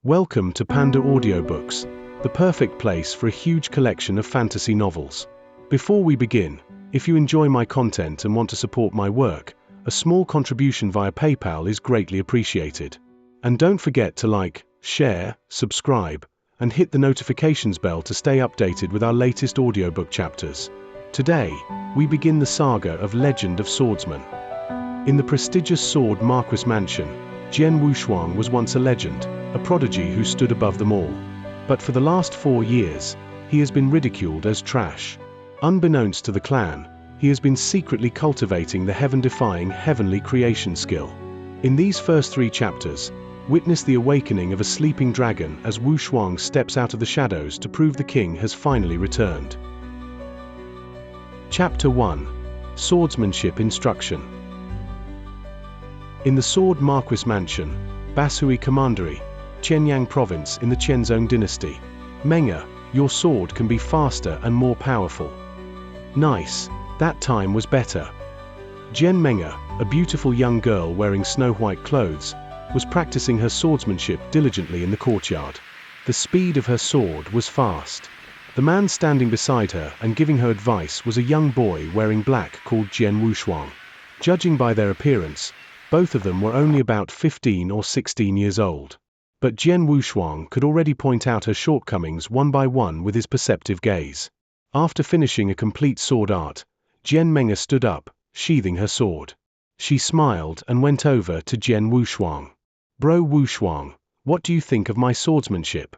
Welcome to Panda Audio Books, the perfect place for a huge collection of fantasy novels. Before we begin, if you enjoy my content and want to support my work, a small contribution via PayPal is greatly appreciated. And don't forget to like, share, subscribe, and hit the notifications bell to stay updated with our latest audiobook chapters. Today, we begin the saga of Legend of Swordsman. In the prestigious Sword Marquis Mansion, Jian Wushuang was once a legend, a prodigy who stood above them all. But for the last 4 years, he has been ridiculed as trash. Unbeknownst to the clan, he has been secretly cultivating the heaven-defying heavenly creation skill. In these first 3 chapters, witness the awakening of a sleeping dragon as Wushuang steps out of the shadows to prove the king has finally returned. Chapter 1. Swordsmanship Instruction. In the Sword Marquis Mansion, Bashui Commandery, Qianyang Province in the Qianzhong dynasty. Menga, your sword can be faster and more powerful. Nice, that time was better. Jian Menga, a beautiful young girl wearing snow-white clothes, was practicing her swordsmanship diligently in the courtyard. The speed of her sword was fast. The man standing beside her and giving her advice was a young boy wearing black called Jian Wushuang. Judging by their appearance, both of them were only about 15 or 16 years old. But Jian Wushuang could already point out her shortcomings one by one with his perceptive gaze. After finishing a complete sword art, Jian Menga stood up, sheathing her sword. She smiled and went over to Jian Wushuang. Bro Wushuang, what do you think of my swordsmanship?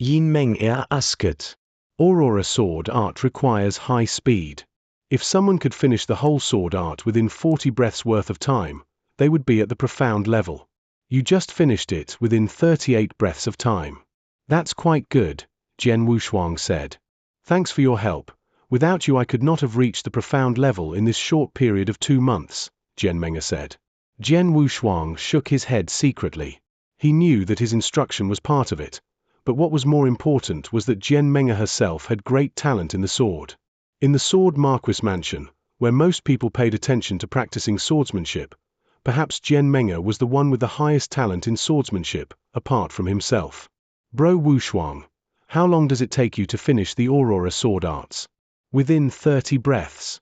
Jian Menga asked. Aurora sword art requires high speed. If someone could finish the whole sword art within 40 breaths worth of time, they would be at the profound level. You just finished it within 38 breaths of time. That's quite good, Jian Wushuang said. Thanks for your help. Without you I could not have reached the profound level in this short period of 2 months, Jian Menga said. Jian Wushuang shook his head secretly. He knew that his instruction was part of it, but what was more important was that Jian Menga herself had great talent in the sword. In the Sword Marquis Mansion, where most people paid attention to practicing swordsmanship, perhaps Jian Menga was the one with the highest talent in swordsmanship, apart from himself. Bro Wushuang, how long does it take you to finish the Aurora sword arts? Within 30 breaths.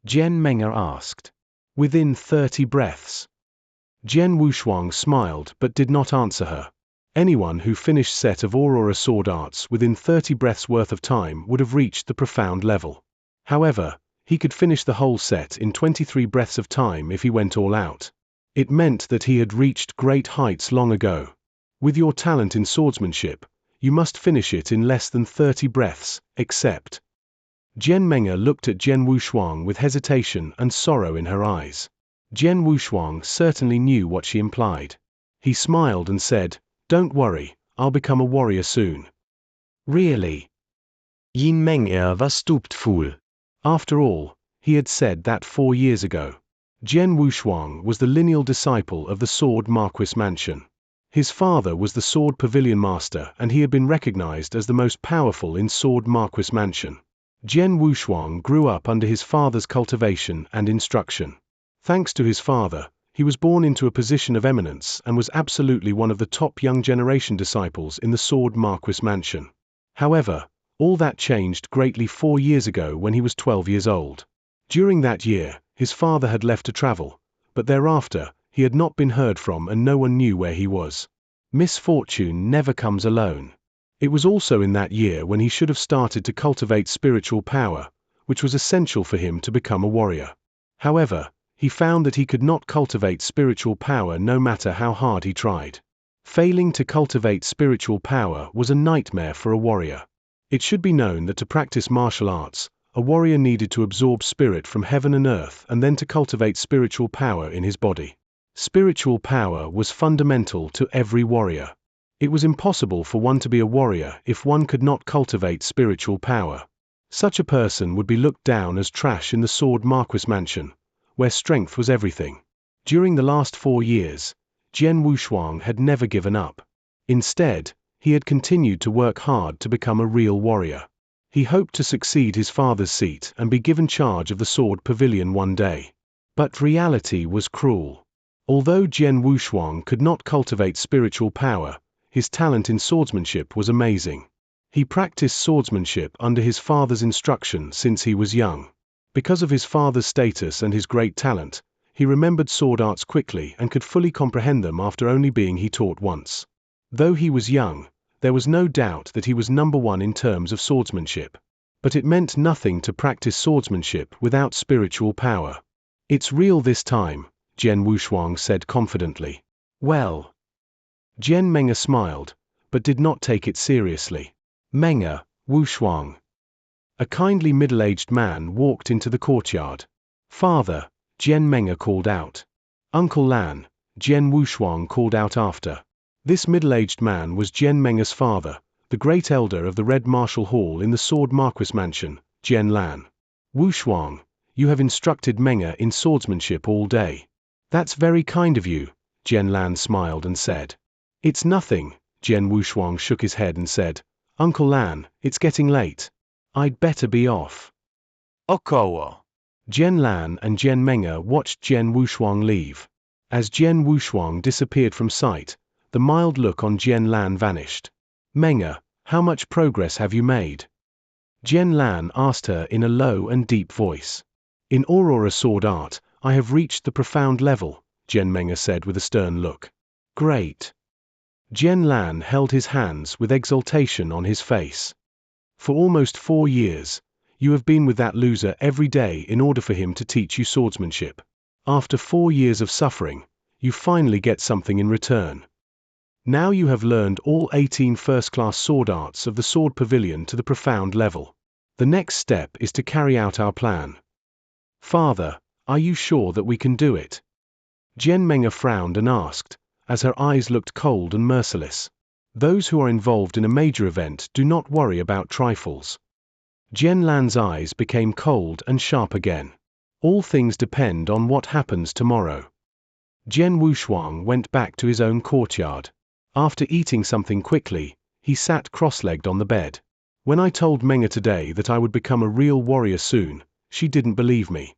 Jian Menga asked. Within 30 breaths. Jian Wushuang smiled but did not answer her. Anyone who finished set of Aurora sword arts within 30 breaths worth of time would have reached the profound level. However, he could finish the whole set in 23 breaths of time if he went all out. It meant that he had reached great heights long ago. With your talent in swordsmanship, you must finish it in less than 30 breaths, except. Jian Menga looked at Jian Wushuang with hesitation and sorrow in her eyes. Jian Wushuang certainly knew what she implied. He smiled and said, "Don't worry, I'll become a warrior soon." Really? Jian Menga was stupeful. After all, he had said that 4 years ago. Jian Wushuang was the lineal disciple of the Sword Marquis Mansion. His father was the Sword Pavilion Master and he had been recognized as the most powerful in Sword Marquis Mansion. Jian Wushuang grew up under his father's cultivation and instruction. Thanks to his father, he was born into a position of eminence and was absolutely one of the top young generation disciples in the Sword Marquis Mansion. However, all that changed greatly 4 years ago when he was 12 years old. During that year, his father had left to travel, but thereafter, he had not been heard from and no one knew where he was. Misfortune never comes alone. It was also in that year when he should have started to cultivate spiritual power, which was essential for him to become a warrior. However, he found that he could not cultivate spiritual power no matter how hard he tried. Failing to cultivate spiritual power was a nightmare for a warrior. It should be known that to practice martial arts, a warrior needed to absorb spirit from heaven and earth and then to cultivate spiritual power in his body. Spiritual power was fundamental to every warrior. It was impossible for one to be a warrior if one could not cultivate spiritual power. Such a person would be looked down as trash in the Sword Marquis Mansion, where strength was everything. During the last 4 years, Jian Wushuang had never given up. Instead, he had continued to work hard to become a real warrior. He hoped to succeed his father's seat and be given charge of the Sword Pavilion one day. But reality was cruel. Although Jian Wushuang could not cultivate spiritual power, his talent in swordsmanship was amazing. He practiced swordsmanship under his father's instruction since he was young. Because of his father's status and his great talent, he remembered sword arts quickly and could fully comprehend them after only being taught once. Though he was young, there was no doubt that he was number one in terms of swordsmanship. But it meant nothing to practice swordsmanship without spiritual power. "It's real this time," Jian Wushuang said confidently. "Well." Jian Meng'er smiled, but did not take it seriously. "Meng'er, Wushuang." A kindly middle-aged man walked into the courtyard. "Father," Jian Meng'er called out. "Uncle Lan," Jian Wushuang called out after. This middle-aged man was Jian Meng'er's father, the great elder of the Red Martial Hall in the Sword Marquis Mansion, Jian Lan. "Wushuang, you have instructed Meng'er in swordsmanship all day." "That's very kind of you," Jian Lan smiled and said. "It's nothing," Jian Wushuang shook his head and said. "Uncle Lan, it's getting late. I'd better be off." Około. Jian Lan and Jian Meng'er watched Jian Wushuang leave. As Jian Wushuang disappeared from sight, the mild look on Jian Lan vanished. "Meng'er, how much progress have you made?" Jian Lan asked her in a low and deep voice. "In Aurora sword art, I have reached the profound level," Jian Meng'er said with a stern look. "Great." Jian Lan held his hands with exultation on his face. "For almost 4 years, you have been with that loser every day in order for him to teach you swordsmanship. After 4 years of suffering, you finally get something in return. Now you have learned all 18 first-class sword arts of the Sword Pavilion to the profound level. The next step is to carry out our plan. Father, are you sure that we can do it?" Jian Meng'er frowned and asked, as her eyes looked cold and merciless. "Those who are involved in a major event do not worry about trifles." Jian Lan's eyes became cold and sharp again. "All things depend on what happens tomorrow." Jian Wushuang went back to his own courtyard. After eating something quickly, he sat cross-legged on the bed. "When I told Meng'er today that I would become a real warrior soon, she didn't believe me."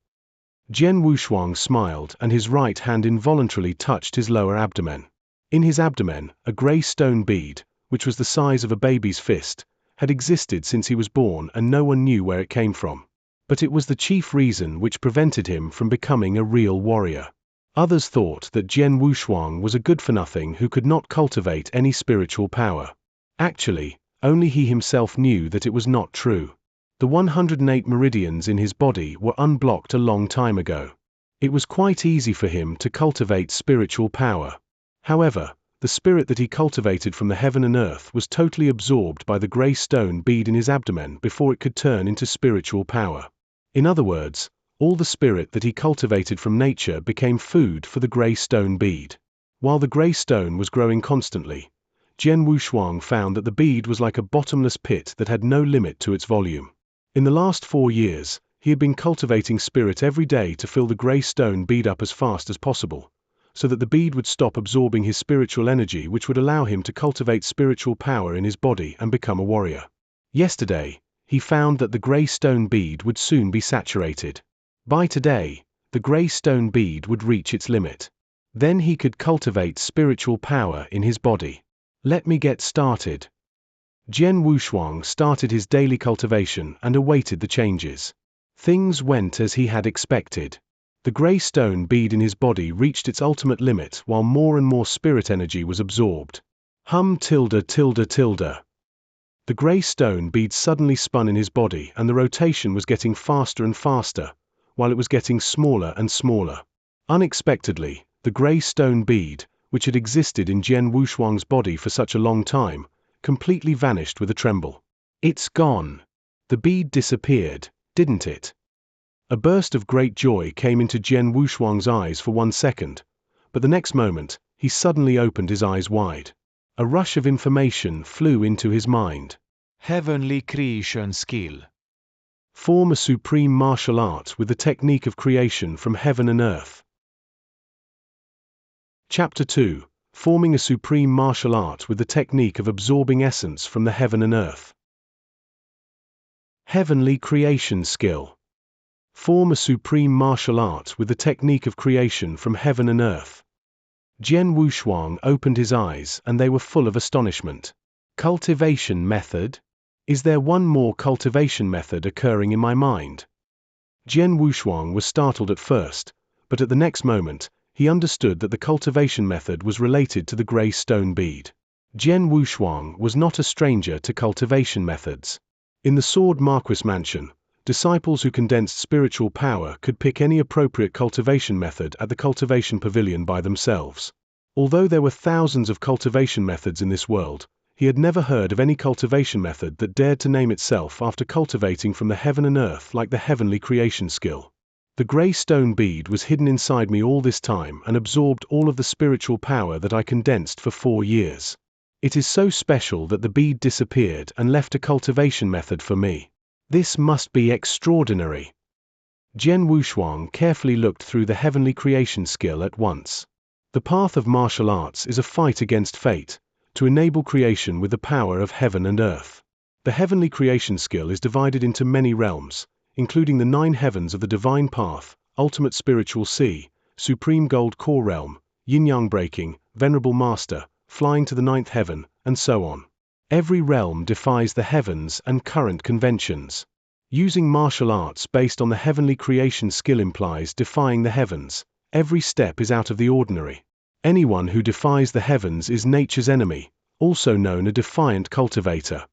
Jian Wushuang smiled and his right hand involuntarily touched his lower abdomen. In his abdomen, a grey stone bead, which was the size of a baby's fist, had existed since he was born and no one knew where it came from. But it was the chief reason which prevented him from becoming a real warrior. Others thought that Jian Wushuang was a good-for-nothing who could not cultivate any spiritual power. Actually, only he himself knew that it was not true. The 108 meridians in his body were unblocked a long time ago. It was quite easy for him to cultivate spiritual power. However, the spirit that he cultivated from the heaven and earth was totally absorbed by the grey stone bead in his abdomen before it could turn into spiritual power. In other words, all the spirit that he cultivated from nature became food for the grey stone bead. While the grey stone was growing constantly, Jian Wushuang found that the bead was like a bottomless pit that had no limit to its volume. In the last 4 years, he had been cultivating spirit every day to fill the grey stone bead up as fast as possible, so that the bead would stop absorbing his spiritual energy, which would allow him to cultivate spiritual power in his body and become a warrior. Yesterday, he found that the grey stone bead would soon be saturated. By today, the grey stone bead would reach its limit. Then he could cultivate spiritual power in his body. "Let me get started." Jian Wushuang started his daily cultivation and awaited the changes. Things went as he had expected. The grey stone bead in his body reached its ultimate limit while more and more spirit energy was absorbed. The grey stone bead suddenly spun in his body and the rotation was getting faster and faster, while it was getting smaller and smaller. Unexpectedly, the grey stone bead, which had existed in Jian Wushuang's body for such a long time, completely vanished with a tremble. "It's gone. The bead disappeared, didn't it?" A burst of great joy came into Jian Wushuang's eyes for 1 second, but the next moment, he suddenly opened his eyes wide. A rush of information flew into his mind. Heavenly creation skill. Form a supreme martial art with the technique of creation from heaven and earth. Chapter 2. Forming a supreme martial art with the technique of absorbing essence from the heaven and earth. Form a supreme martial art with the technique of absorbing essence from the heaven and earth. Chapter 2. Forming a supreme martial art with the technique of absorbing essence from the heaven and earth. Forming a supreme martial art with the technique of absorbing essence from the heaven and earth. Chapter 2. Forming a supreme martial art with the technique of absorbing essence from the heaven and earth. Heavenly creation skill. Form a supreme martial art with the technique of creation from heaven and earth. Jian Wushuang opened his eyes and they were full of astonishment. Cultivation method? Is there one more cultivation method occurring in my mind? Jian Wushuang was startled at first, but at the next moment, he understood that the cultivation method was related to the greystone bead. Jian Wushuang was not a stranger to cultivation methods. In the Sword Marquis Mansion, disciples who condensed spiritual power could pick any appropriate cultivation method at the cultivation pavilion by themselves. Although there were thousands of cultivation methods in this world, he had never heard of any cultivation method that dared to name itself after cultivating from the heaven and earth like the heavenly creation skill. The greystone bead was hidden inside me all this time and absorbed all of the spiritual power that I condensed for 4 years. It is so special that the bead disappeared and left a cultivation method for me. This must be extraordinary. Jian Wushuang carefully looked through the heavenly creation skill at once. The path of martial arts is a fight against fate, to enable creation with the power of heaven and earth. The heavenly creation skill is divided into many realms, including the 9 heavens of the divine path, ultimate spiritual sea, supreme gold core realm, yin-yang breaking, venerable master, flying to the 9th heaven, and so on. Every realm defies the heavens and current conventions. Using martial arts based on the heavenly creation skill implies defying the heavens. Every step is out of the ordinary. Anyone who defies the heavens is nature's enemy, also known as a defiant cultivator.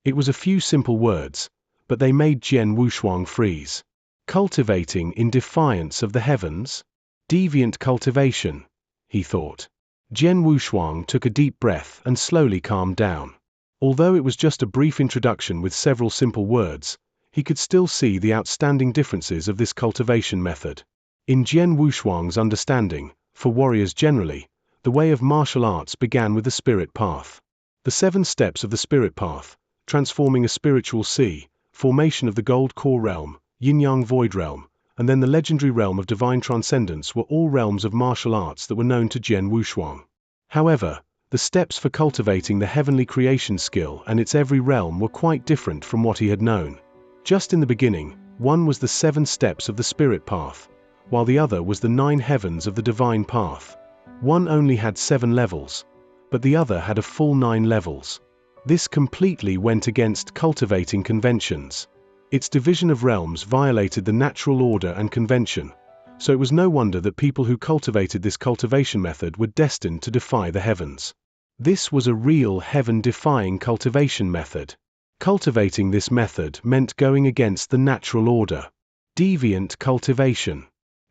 It was a few simple words, but they made Jian Wushuang freeze. Cultivating in defiance of the heavens? Deviant cultivation, he thought. Jian Wushuang took a deep breath and slowly calmed down. Although it was just a brief introduction with several simple words, he could still see the outstanding differences of this cultivation method. In Jian Wushuang's understanding, for warriors generally, the way of martial arts began with the spirit path. The 7 steps of the spirit path, transforming a spiritual sea, formation of the gold core realm, yin-yang void realm, and then the legendary realm of divine transcendence were all realms of martial arts that were known to Jian Wushuang. However, the steps for cultivating the heavenly creation skill and its every realm were quite different from what he had known. Just in the beginning, one was the 7 steps of the spirit path, while the other was the 9 heavens of the divine path. One only had 7 levels, but the other had a full 9 levels. This completely went against cultivating conventions. Its division of realms violated the natural order and convention, so it was no wonder that people who cultivated this cultivation method were destined to defy the heavens. This was a real heaven-defying cultivation method. Cultivating this method meant going against the natural order. Deviant cultivation.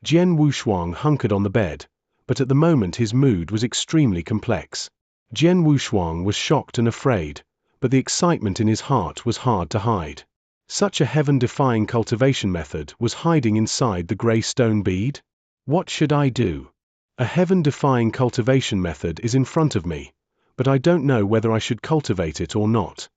Jian Wushuang hunkered on the bed, but at the moment his mood was extremely complex. Jian Wushuang was shocked and afraid, but the excitement in his heart was hard to hide. Such a heaven-defying cultivation method was hiding inside the greystone bead? What should I do? A heaven-defying cultivation method is in front of me, but I don't know whether I should cultivate it or not.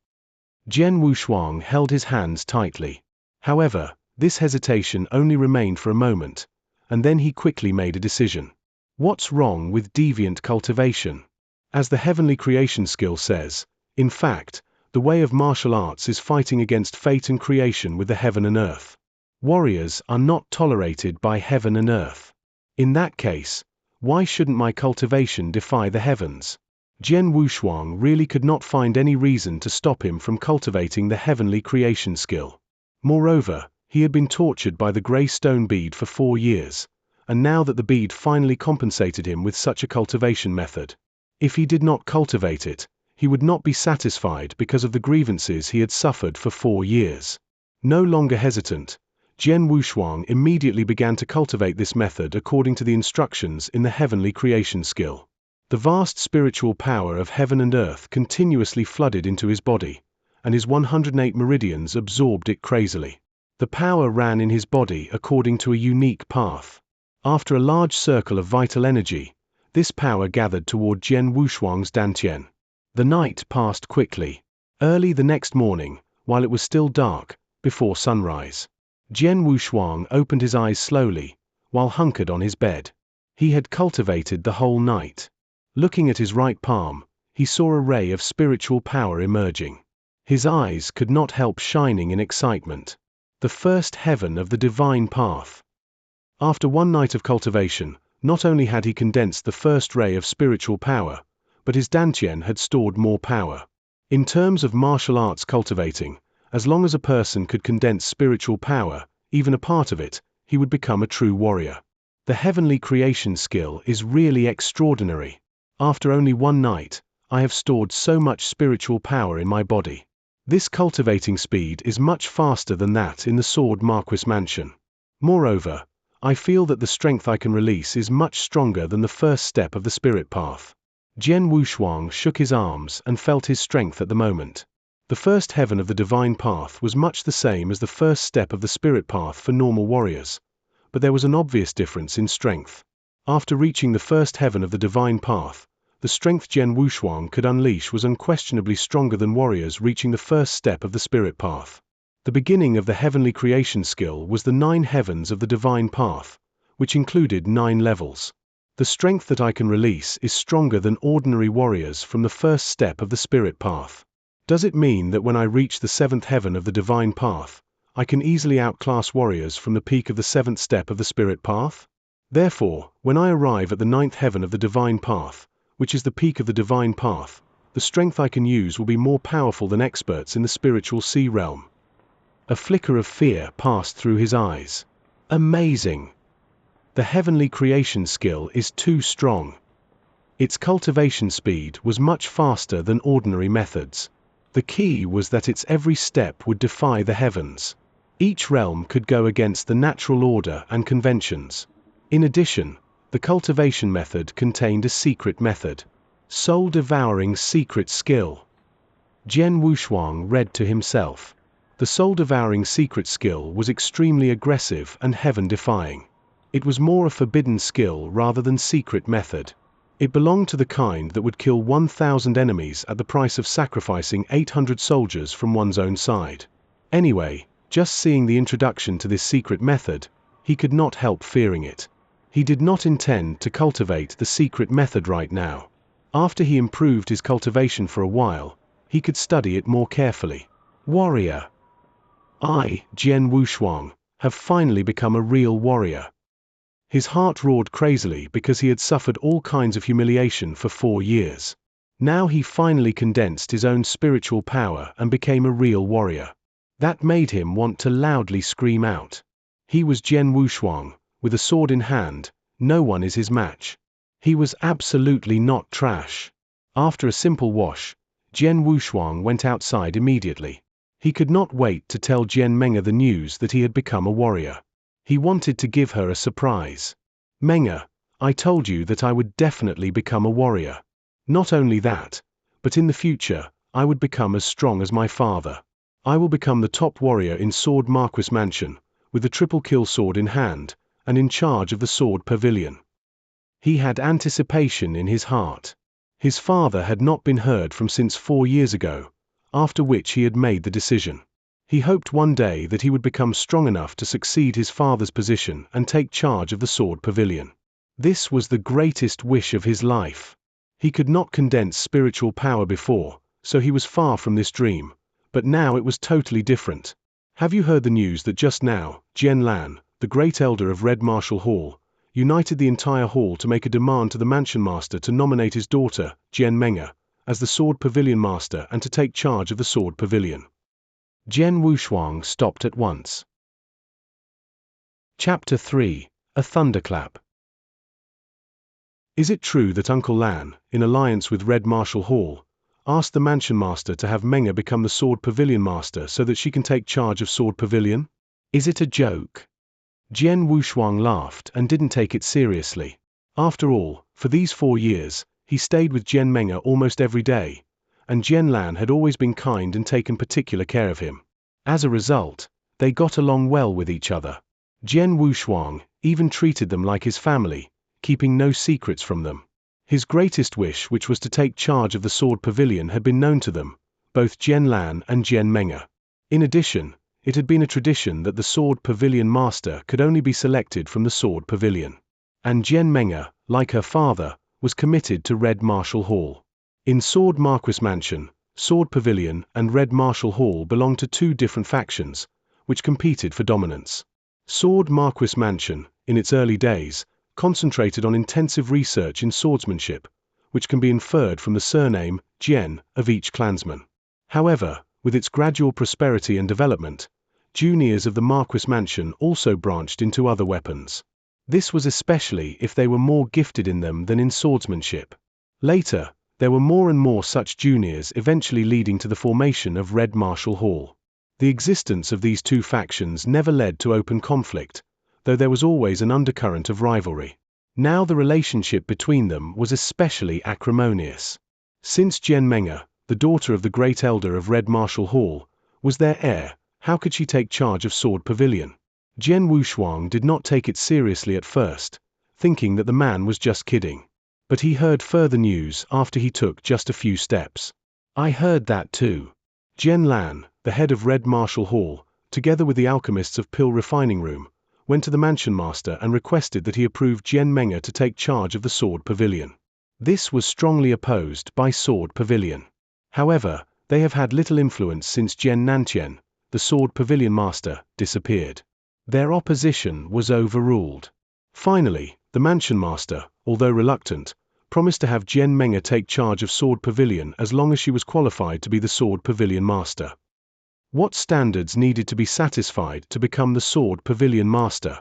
Jian Wushuang held his hands tightly. However, this hesitation only remained for a moment, and then he quickly made a decision. What's wrong with deviant cultivation? As the heavenly creation skill says, in fact, the way of martial arts is fighting against fate and creation with the heaven and earth. Warriors are not tolerated by heaven and earth. In that case, why shouldn't my cultivation defy the heavens? Jian Wushuang really could not find any reason to stop him from cultivating the heavenly creation skill. Moreover, he had been tortured by the greystone bead for 4 years, and now that the bead finally compensated him with such a cultivation method. If he did not cultivate it, he would not be satisfied because of the grievances he had suffered for 4 years. No longer hesitant, Jian Wushuang immediately began to cultivate this method according to the instructions in the heavenly creation skill. The vast spiritual power of heaven and earth continuously flooded into his body, and his 108 meridians absorbed it crazily. The power ran in his body according to a unique path. After a large circle of vital energy, this power gathered toward Jian Wushuang's dantian. The night passed quickly. Early the next morning, while it was still dark, before sunrise, Jian Wushuang opened his eyes slowly, while hunkered on his bed. He had cultivated the whole night. Looking at his right palm, he saw a ray of spiritual power emerging. His eyes could not help shining in excitement. The first heaven of the divine path. After one night of cultivation, Not only had he condensed the first ray of spiritual power, but his dantian had stored more power. In terms of martial arts cultivating, as long as a person could condense spiritual power, even a part of it, he would become a true warrior. The heavenly creation skill is really extraordinary. After only one night, I have stored so much spiritual power in my body. This cultivating speed is much faster than that in the Sword Marquis Mansion. Moreover, I feel that the strength I can release is much stronger than the first step of the spirit path. Jian Wushuang shook his arms and felt his strength at the moment. The first heaven of the divine path was much the same as the first step of the spirit path for normal warriors, but there was an obvious difference in strength. After reaching the first heaven of the divine path, the strength Jian Wushuang could unleash was unquestionably stronger than warriors reaching the first step of the spirit path. The beginning of the heavenly creation skill was the 9 heavens of the divine path, which included 9 levels. The strength that I can release is stronger than ordinary warriors from the first step of the spirit path. Does it mean that when I reach the 7th heaven of the divine path, I can easily outclass warriors from the peak of the 7th step of the spirit path? Therefore, when I arrive at the 9th heaven of the divine path, which is the peak of the divine path, the strength I can use will be more powerful than experts in the spiritual sea realm. A flicker of fear passed through his eyes. Amazing! The heavenly creation skill is too strong. Its cultivation speed was much faster than ordinary methods. The key was that its every step would defy the heavens. Each realm could go against the natural order and conventions. In addition, the cultivation method contained a secret method. Soul-devouring secret skill. Jian Wushuang read to himself. The soul-devouring secret skill was extremely aggressive and heaven-defying. It was more a forbidden skill rather than secret method. It belonged to the kind that would kill 1,000 enemies at the price of sacrificing 800 soldiers from one's own side. Anyway, just seeing the introduction to this secret method, he could not help fearing it. He did not intend to cultivate the secret method right now. After he improved his cultivation for a while, he could study it more carefully. Warrior. I, Jian Wushuang, have finally become a real warrior. His heart roared crazily because he had suffered all kinds of humiliation for 4 years. Now he finally condensed his own spiritual power and became a real warrior. That made him want to loudly scream out. He was Jian Wushuang, with a sword in hand, no one is his match. He was absolutely not trash. After a simple wash, Jian Wushuang went outside immediately. He could not wait to tell Jian Meng'e the news that he had become a warrior. He wanted to give her a surprise. Meng'e, I told you that I would definitely become a warrior. Not only that, but in the future, I would become as strong as my father. I will become the top warrior in Sword Marquis Mansion, with the triple kill sword in hand, and in charge of the sword pavilion. He had anticipation in his heart. His father had not been heard from since 4 years ago, after which he had made the decision. He hoped one day that he would become strong enough to succeed his father's position and take charge of the sword pavilion. This was the greatest wish of his life. He could not condense spiritual power before, so he was far from this dream, but now it was totally different. Have you heard the news that just now, Jian Lan, the great elder of Red Martial Hall, united the entire hall to make a demand to the mansion master to nominate his daughter, Jian Meng'e, as the sword pavilion master and to take charge of the sword pavilion. Jian Wushuang stopped at once. Chapter 3, A Thunderclap. Is it true that Uncle Lan, in alliance with Red Martial Hall, asked the mansion master to have Meng'e become the sword pavilion master so that she can take charge of sword pavilion? Is it a joke? Jian Wushuang laughed and didn't take it seriously. After all, for these 4 years, he stayed with Jian Meng'e almost every day, and Jian Lan had always been kind and taken particular care of him. As a result, they got along well with each other. Jian Wushuang even treated them like his family, keeping no secrets from them. His greatest wish, which was to take charge of the sword pavilion, had been known to them, both Jian Lan and Jian Meng'e. In addition, it had been a tradition that the sword pavilion master could only be selected from the sword pavilion. And Jian Meng'e, like her father, was committed to Red Martial Hall. In Sword Marquis Mansion, Sword Pavilion and Red Martial Hall belonged to 2 different factions, which competed for dominance. Sword Marquis Mansion, in its early days, concentrated on intensive research in swordsmanship, which can be inferred from the surname, Jian, of each clansman. However, with its gradual prosperity and development, juniors of the Marquis Mansion also branched into other weapons. This was especially if they were more gifted in them than in swordsmanship. Later, there were more and more such juniors, eventually leading to the formation of Red Martial Hall. The existence of these two factions never led to open conflict, though there was always an undercurrent of rivalry. Now the relationship between them was especially acrimonious. Since Jian Menge, the daughter of the great elder of Red Martial Hall, was their heir, how could she take charge of Sword Pavilion? Jian Wushuang did not take it seriously at first, thinking that the man was just kidding. But he heard further news after he took just a few steps. I heard that too. Jian Lan, the head of Red Martial Hall, together with the alchemists of Pill Refining Room, went to the mansion master and requested that he approve Jian Menge to take charge of the Sword Pavilion. This was strongly opposed by Sword Pavilion. However, they have had little influence since Jian Nantian, the Sword Pavilion master, disappeared. Their opposition was overruled. Finally, the mansion master, although reluctant, promised to have Jian Menge take charge of Sword Pavilion as long as she was qualified to be the Sword Pavilion master. What standards needed to be satisfied to become the Sword Pavilion master?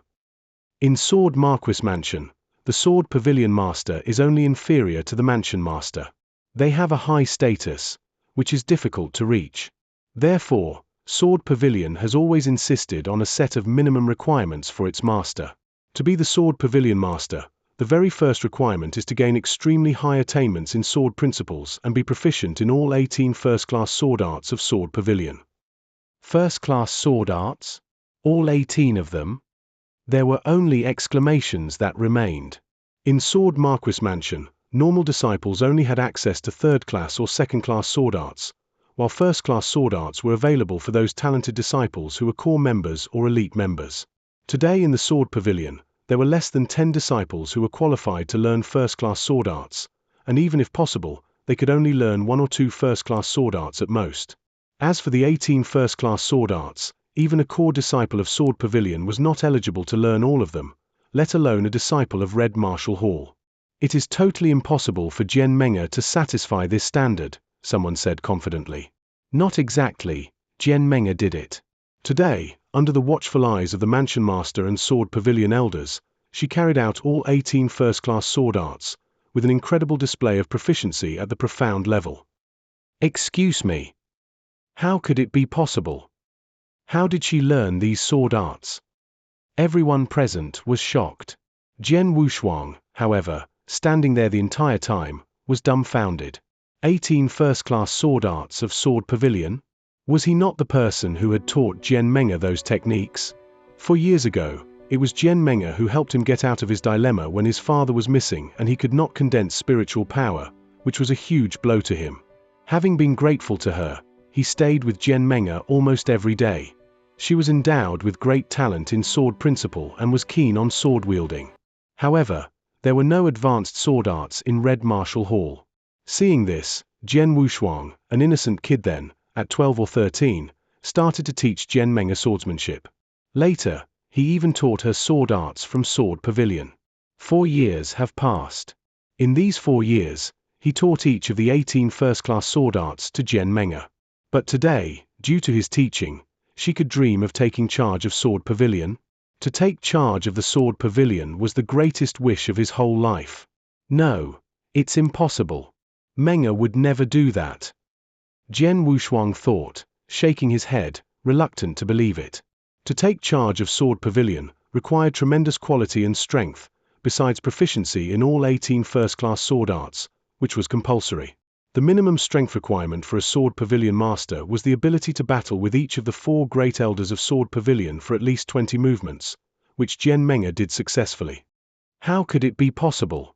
In Sword Marquis Mansion, the Sword Pavilion master is only inferior to the mansion master. They have a high status, which is difficult to reach. Therefore, Sword Pavilion has always insisted on a set of minimum requirements for its master. To be the Sword Pavilion master, the very first requirement is to gain extremely high attainments in sword principles and be proficient in all 18 first-class sword arts of Sword Pavilion. First-class sword arts? All 18 of them? There were only exclamations that remained. In Sword Marquis Mansion, normal disciples only had access to third-class or second-class sword arts, while first-class sword arts were available for those talented disciples who were core members or elite members. Today in the Sword Pavilion, there were less than 10 disciples who were qualified to learn first-class sword arts, and even if possible, they could only learn 1 or 2 first-class sword arts at most. As for the 18 first-class sword arts, even a core disciple of Sword Pavilion was not eligible to learn all of them, let alone a disciple of Red Martial Hall. It is totally impossible for Jian Menge to satisfy this standard, someone said confidently. Not exactly, Jian Menge did it. Today, under the watchful eyes of the Mansion Master and Sword Pavilion elders, she carried out all 18 first-class sword arts, with an incredible display of proficiency at the profound level. Excuse me. How could it be possible? How did she learn these sword arts? Everyone present was shocked. Jian Wushuang, however, standing there the entire time, was dumbfounded. 18 first-class sword arts of Sword Pavilion? Was he not the person who had taught Jian Menge those techniques? 4 years ago, it was Jian Menge who helped him get out of his dilemma when his father was missing and he could not condense spiritual power, which was a huge blow to him. Having been grateful to her, he stayed with Jian Menge almost every day. She was endowed with great talent in sword principle and was keen on sword wielding. However, there were no advanced sword arts in Red Martial Hall. Seeing this, Jian Wushuang, an innocent kid then, at 12 or 13, started to teach Jian Menge swordsmanship. Later, he even taught her sword arts from Sword Pavilion. 4 years have passed. In these 4 years, he taught each of the 18 first-class sword arts to Jian Menge. But today, due to his teaching, she could dream of taking charge of Sword Pavilion. To take charge of the Sword Pavilion was the greatest wish of his whole life. No, it's impossible. Menge would never do that. Jian Wushuang thought, shaking his head, reluctant to believe it. To take charge of Sword Pavilion required tremendous quality and strength, besides proficiency in all 18 first-class sword arts, which was compulsory. The minimum strength requirement for a Sword Pavilion master was the ability to battle with each of the 4 great elders of Sword Pavilion for at least 20 movements, which Jian Menge did successfully. How could it be possible?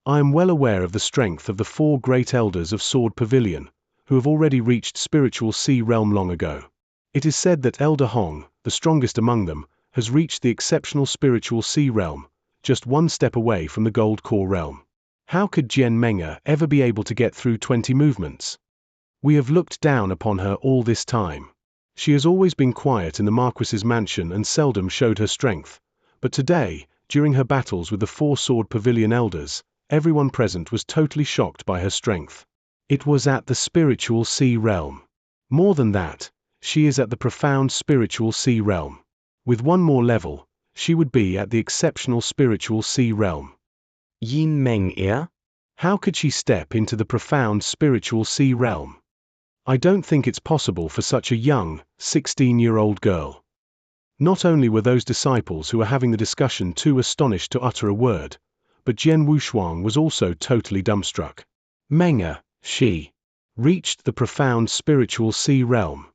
I am well aware of the strength of the 4 great elders of Sword Pavilion, who have already reached spiritual sea realm long ago. It is said that Elder Hong, the strongest among them, has reached the exceptional spiritual sea realm, just 1 step away from the gold core realm. How could Jian Menge ever be able to get through 20 movements? We have looked down upon her all this time. She has always been quiet in the Marquis's mansion and seldom showed her strength, but today, During her battles with the 4 Sword Pavilion elders, everyone present was totally shocked by her strength. It was at the spiritual sea realm. More than that, she is at the profound spiritual sea realm. With one more level, she would be at the exceptional spiritual sea realm. Xianxia? How could she step into the profound spiritual sea realm? I don't think it's possible for such a young, 16-year-old girl. Not only were those disciples who were having the discussion too astonished to utter a word, but Jian Wushuang was also totally dumbstruck. Meng'er, she reached the profound spiritual sea realm.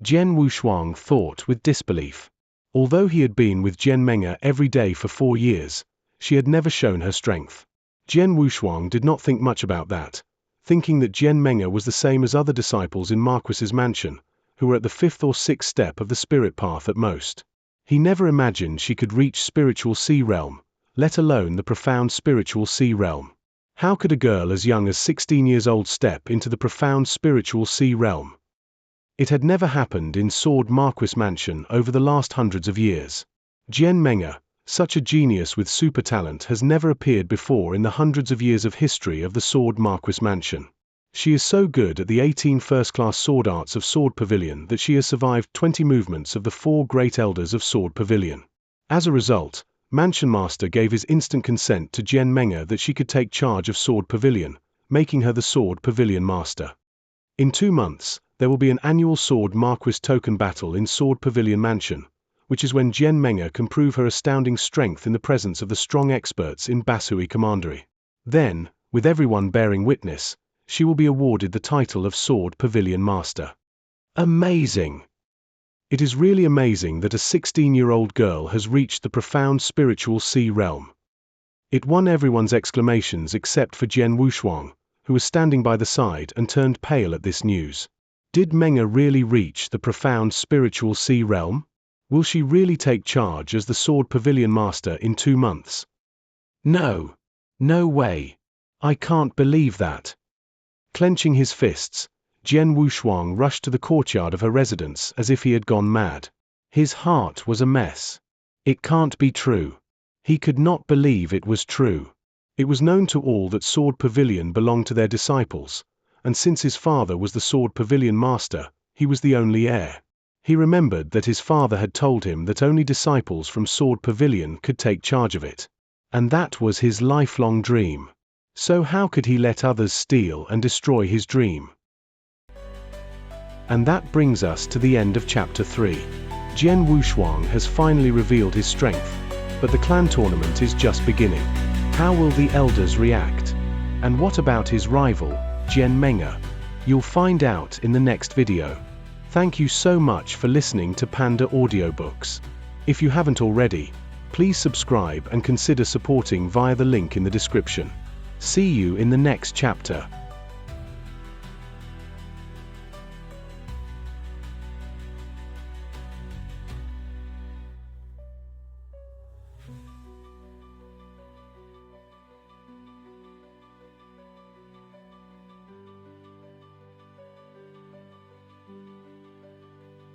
Jian Wushuang thought with disbelief. Although he had been with Jian Meng'er every day for 4 years, she had never shown her strength. Jian Wushuang did not think much about that, thinking that Jian Meng'er was the same as other disciples in Marquis's mansion, who were at the 5th or 6th step of the spirit path at most. He never imagined she could reach spiritual sea realm, let alone the profound spiritual sea realm. How could a girl as young as 16 years old step into the profound spiritual sea realm? It had never happened in Sword Marquis Mansion over the last hundreds of years. Jian Meng'er, such a genius with super talent, has never appeared before in the hundreds of years of history of the Sword Marquis Mansion. She is so good at the 18 first-class sword arts of Sword Pavilion that she has survived 20 movements of the 4 great elders of Sword Pavilion. As a result, Mansion Master gave his instant consent to Jian Meng'er that she could take charge of Sword Pavilion, making her the Sword Pavilion Master. In 2 months, there will be an annual Sword Marquis token battle in Sword Pavilion Mansion, which is when Jian Meng'er can prove her astounding strength in the presence of the strong experts in Basui Commandery. Then, with everyone bearing witness, she will be awarded the title of Sword Pavilion Master. Amazing! It is really amazing that a 16-year-old girl has reached the profound spiritual sea realm. It won everyone's exclamations except for Jian Wushuang, who was standing by the side and turned pale at this news. Did Meng'er really reach the profound spiritual sea realm? Will she really take charge as the Sword Pavilion Master in 2 months? No. No way. I can't believe that. Clenching his fists, Jian Wushuang rushed to the courtyard of her residence as if he had gone mad. His heart was a mess. It can't be true. He could not believe it was true. It was known to all that Sword Pavilion belonged to their disciples, and since his father was the Sword Pavilion Master, he was the only heir. He remembered that his father had told him that only disciples from Sword Pavilion could take charge of it. And that was his lifelong dream. So how could he let others steal and destroy his dream? And that brings us to the end of Chapter 3. Jian Wushuang has finally revealed his strength, but the clan tournament is just beginning. How will the elders react? And what about his rival, Jian Meng'er? You'll find out in the next video. Thank you so much for listening to Panda Audio Books. If you haven't already, please subscribe and consider supporting via the link in the description. See you in the next chapter.